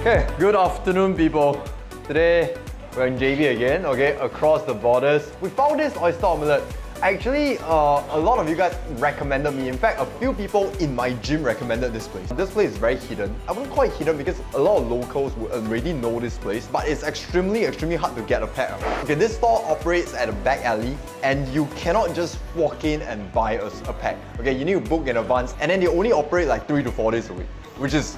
Okay, good afternoon people. Today we're in JB again, okay, across the borders. We found this oyster omelette. Actually, a lot of you guys recommended me. In fact, a few people in my gym recommended this place. This place is very hidden. I wouldn't call it hidden because a lot of locals would already know this place, but it's extremely hard to get a pack. Okay, this store operates at a back alley and you cannot just walk in and buy a pack. Okay, you need to book in advance and then they only operate like 3 to 4 days a week, which is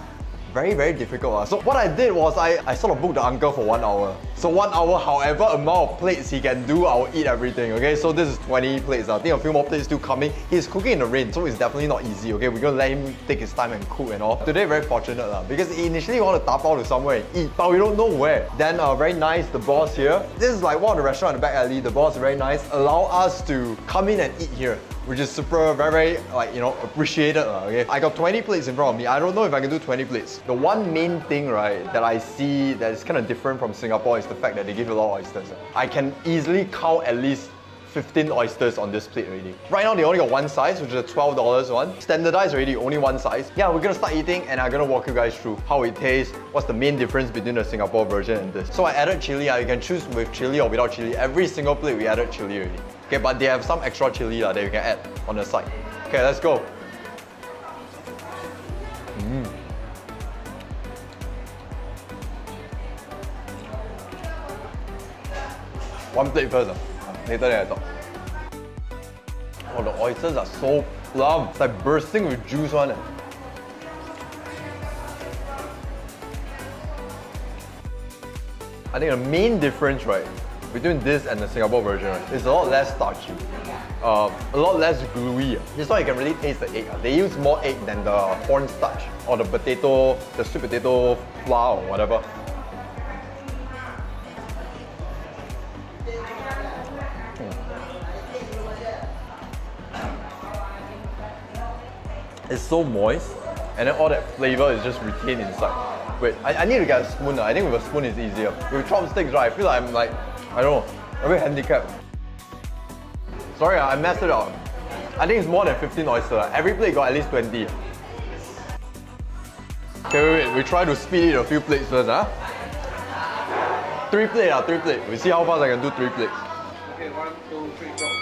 very difficult. So what I did was I sort of booked the uncle for 1 hour. So 1 hour, however amount of plates he can do, I'll eat everything, okay? So this is 20 plates. I think a few more plates still coming. He's cooking in the rain, so it's definitely not easy, okay? We're gonna let him take his time and cook and all. Today, very fortunate because he initially wanted to tap out to somewhere and eat, but we don't know where. Then very nice, the boss here. This is like one of the restaurants in the back alley. The boss is very nice. Allow us to come in and eat here, which is super, very, like, you know, appreciated, okay? I got 20 plates in front of me. I don't know if I can do 20 plates. The one main thing, right, that I see that is kind of different from Singapore is the fact that they give a lot of oysters. I can easily count at least 15 oysters on this plate already. Right now, they only got one size, which is a $12 one. Standardized already, only one size. Yeah, we're gonna start eating and I'm gonna walk you guys through how it tastes, what's the main difference between the Singapore version and this. So I added chili. You can choose with chili or without chili. Every single plate, we added chili already. Okay, but they have some extra chili that you can add on the side. Okay, let's go. One plate first. Later then I talk. Oh, the oysters are so plump. It's like bursting with juice one. I think the main difference, right, between this and the Singapore version, right, is a lot less starchy. A lot less gluey. This one you can really taste the egg. They use more egg than the cornstarch or the potato, the sweet potato flour or whatever. It's so moist, and then all that flavor is just retained inside. Wait, I need to get a spoon. I think with a spoon is easier. With chopsticks, right, I feel like I'm like, I don't know, a bit handicapped. Sorry, I messed it up. I think it's more than 15 oysters. Every plate got at least 20. Okay, wait, we try to speed it a few plates first, huh? 3 plates, 3 plates. We see how fast I can do 3 plates. Okay, 1, 2, 3, go.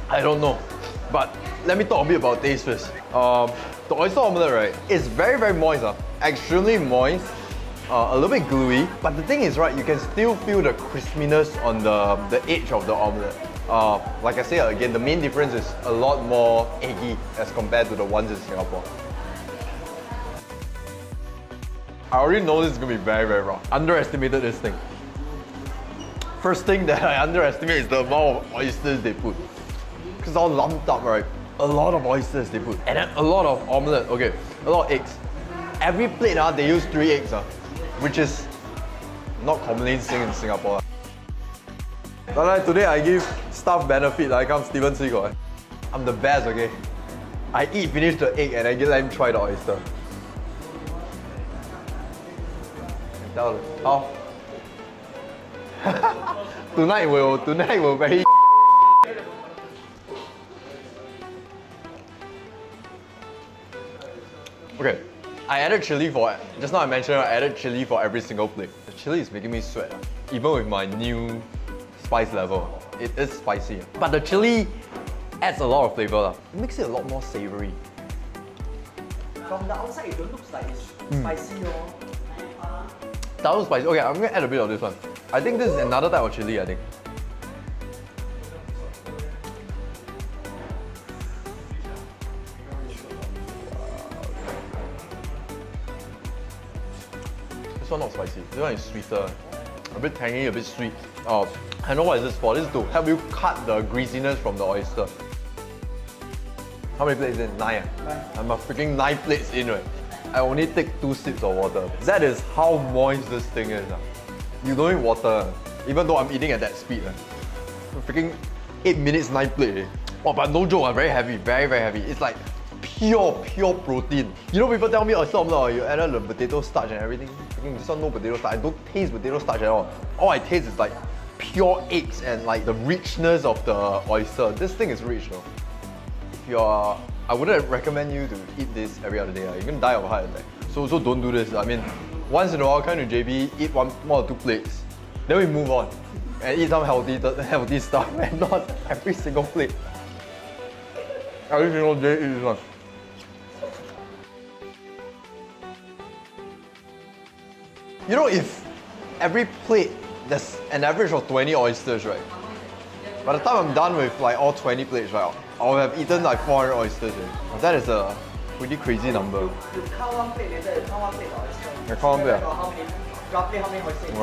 I don't know, but let me talk a bit about taste first. The oyster omelette, right, is very moist, extremely moist. a little bit gluey. But the thing is, right, you can still feel the crispiness on the edge of the omelette. Like I say again, the main difference is a lot more eggy as compared to the ones in Singapore. I already know this is gonna be very, very raw. Underestimated this thing. First thing that I underestimate is the amount of oysters they put. Because all lumped up, right? A lot of oysters they put. And then a lot of omelette, okay, a lot of eggs. Every plate, they use 3 eggs, which is not commonly seen in Singapore. But today I give staff benefit, I come Steven Seagull. I'm the best, okay? I eat, finish the egg, and I let him try the oyster. How? tonight will very. Okay, I added chili for, just now I mentioned I added chili for every single plate. The chili is making me sweat, even with my new spice level. It is spicy, but the chili adds a lot of flavor. It makes it a lot more savory. From the outside, it don't look like it's spicy, That was spicy. Okay, I'm gonna add a bit of this one. I think this is another type of chili, I think. This one not spicy. This one is sweeter. A bit tangy, a bit sweet. I know what is this for. This is to help you cut the greasiness from the oyster. How many plates in? 9. I'm a freaking 9 plates in, right? I only take 2 sips of water. That is how moist this thing is. You don't need water, even though I'm eating at that speed. Freaking 8 minutes, 9 plate. Oh, but no joke, very heavy, very, very heavy. It's like pure protein. You know, people tell me, oyster omelette, you added the potato starch and everything. Freaking this one, no potato starch. I don't taste potato starch at all. All I taste is like pure eggs and like the richness of the oyster. This thing is rich though. If you're, I wouldn't recommend you to eat this every other day. You're gonna die of a heart attack. So don't do this. I mean, once in a while, come to JB, eat one or 2 plates. Then we move on and eat some healthy stuff and not every single plate. Every single day, eat this one. You know, if every plate there's an average of 20 oysters, right? By the time I'm done with like all 20 plates, right, I'll have eaten like 400 oysters. Right? That is a pretty crazy number. You count one plate later, you count one plate of oyster. I count one plate. Roughly how many oysters?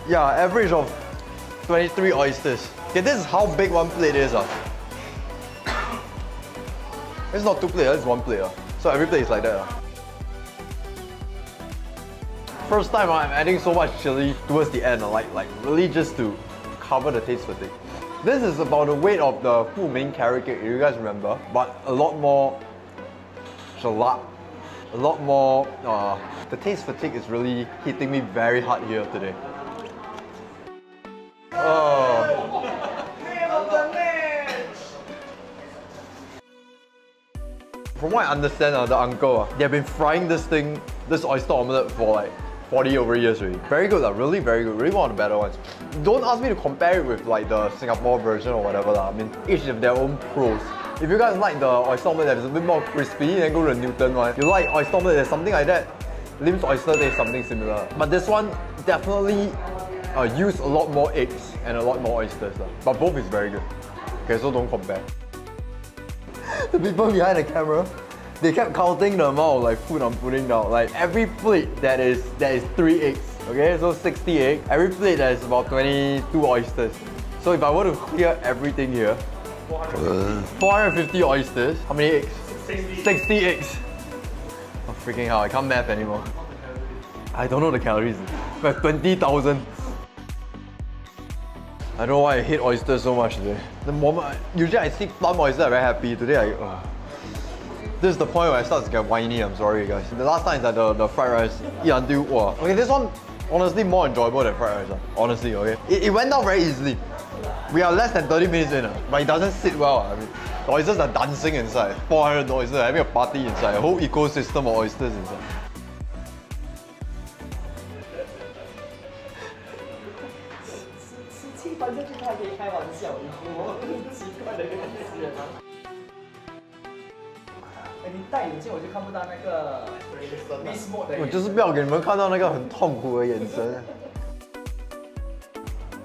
Yeah, average of 23 oysters. Okay, this is how big one plate is. It's not 2 plates, it's 1 plate. So every plate is like that. First time I'm adding so much chili towards the end, like really just to cover the taste fatigue. This is about the weight of the full main carrot cake, if you guys remember, but a lot more shellac, a lot more. The taste fatigue is really hitting me very hard here today. From what I understand, the uncle, they've been frying this oyster omelette for like 40 over years already. Very good, really very good. Really one of the better ones. Don't ask me to compare it with like the Singapore version or whatever. I mean, each have their own pros. If you guys like the oyster omelette that is a bit more crispy, then go to the Newton one. You like oyster omelette that's something like that, Lim's oyster tastes something similar. But this one definitely use a lot more eggs and a lot more oysters. But both is very good. Okay, so don't compare. The people behind the camera, they kept counting the amount of like food I'm putting down. Like every plate that is 3 eggs. Okay, so 60 eggs. Every plate that is about 22 oysters. So if I were to clear everything here, 450 oysters. How many eggs? 60 eggs. Oh freaking hell, I can't math anymore. I don't know the calories. But 20,000. I don't know why I hate oysters so much today. The moment usually I see plum oyster, I'm very happy. Today this is the point where I start to get whiny, I'm sorry guys. The last time is that the fried rice, eat until, wow. Okay, this one, honestly, more enjoyable than fried rice, honestly, okay? It went down very easily. We are less than 30 minutes in, but it doesn't sit well. I mean, the oysters are dancing inside. 400 oysters, having a party inside, a whole ecosystem of oysters inside. 我就看不到那个 miss mode 的眼神。我就是不要给你们看到那个很痛苦的眼神。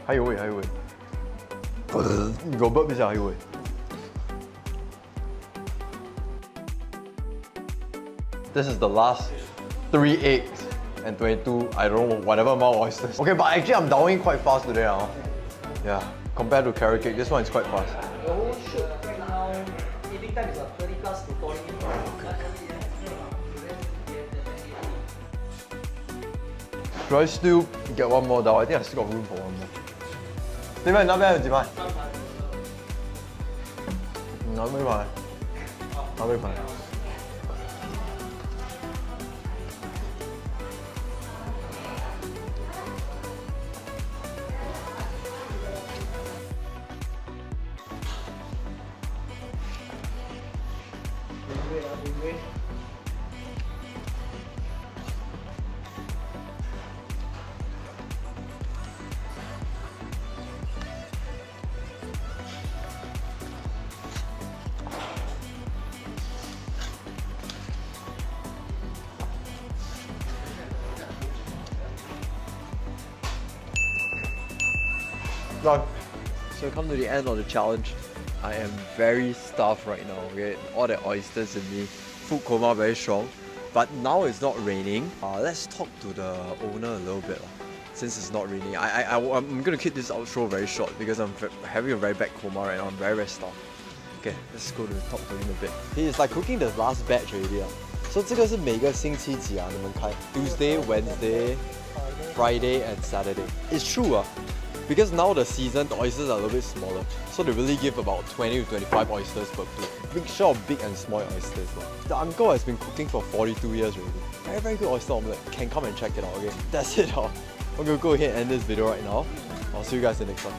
还有味，还有味。我burp一下，还有味。This is the last 3 eggs and 22, I don't know, whatever amount of oysters. Okay, but actually I'm downing quite fast today now. Yeah, compared to carrot cake, this one is quite fast. The whole shoot right now, eating time is 30 plus to 40 minutes. Should I still get one more down? I think I still got room for one more. 你们那边有几盘？那边盘，那边盘。Done. So come to the end of the challenge. I am very stuffed right now, okay? All the oysters in me. Food coma very strong. But now it's not raining. Let's talk to the owner a little bit. Since it's not raining. I'm gonna keep this outro very short because I'm having a very bad coma right now. I'm very stuffed. Okay, let's go to talk to him a bit. He is like cooking the last batch already. So 这个是每个星期几啊？你们开 Tuesday, Wednesday, Friday and Saturday. It's true because now the season, the oysters are a little bit smaller. So they really give about 20 to 25 oysters per plate. Mixture of big and small oysters. The uncle has been cooking for 42 years already. Very, very good oyster omelette. Can come and check it out, okay? That's it. I'm gonna go ahead and end this video right now. I'll see you guys in the next one.